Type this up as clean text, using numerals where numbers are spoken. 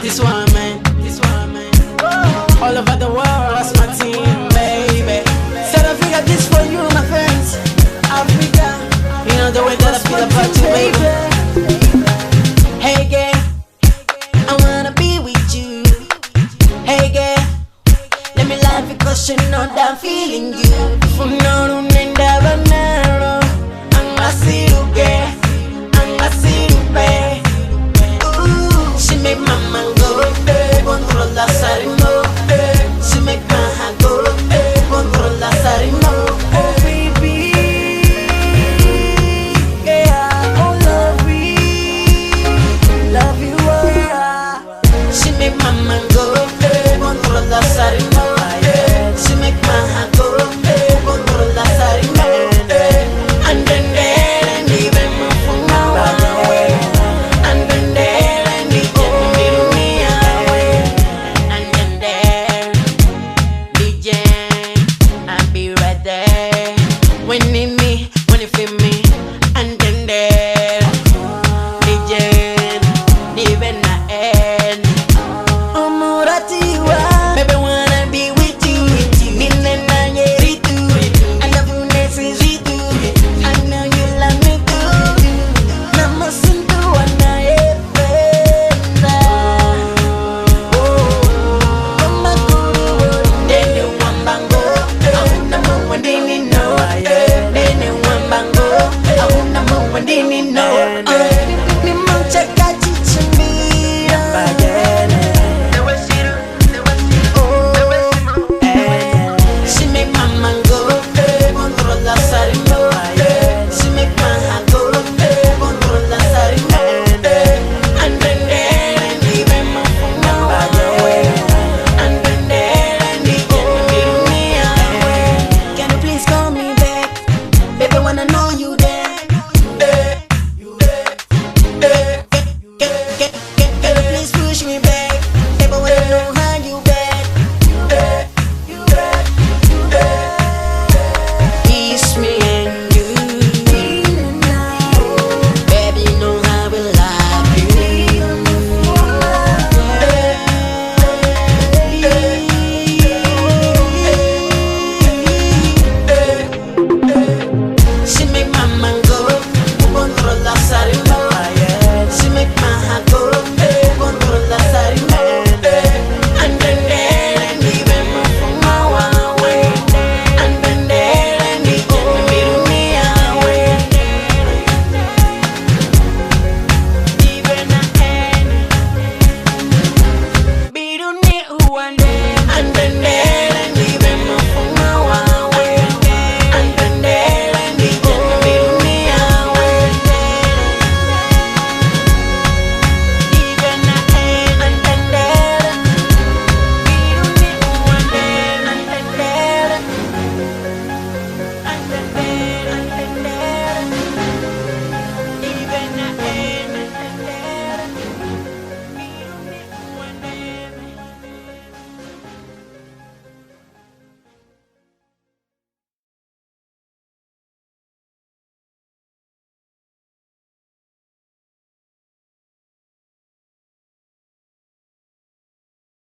This woman, all over the world, that's my team, baby. South Africa, this for you, my friends. Africa, you know the way that I feel about you, baby. Hey girl, I wanna be with you. Hey girl, let me laugh because you know that I'm feeling you. Funoru nenda banaro, angasiru girl, angasiru babe. Ooh, she make my man go, control la sarimo. She make my heart go, control la sarimo. Oh baby, yeah, oh love you, she make my man go, control la sarimo. She make my heart go, control la sarimo. And then there and even more from now away. And then there and even me away. And then there, DJ, I'll be right there. When you need me, when you feel me. And then there, DJ, even I end. Baby, wanna be with you. Nina Yeritu, I love you, Nesiritu. I know you love me too. Namasundu wanayependa. Mama kuru, dene wambango. Ahuna mwandini no. Dene wambango. Ahuna mwandini no.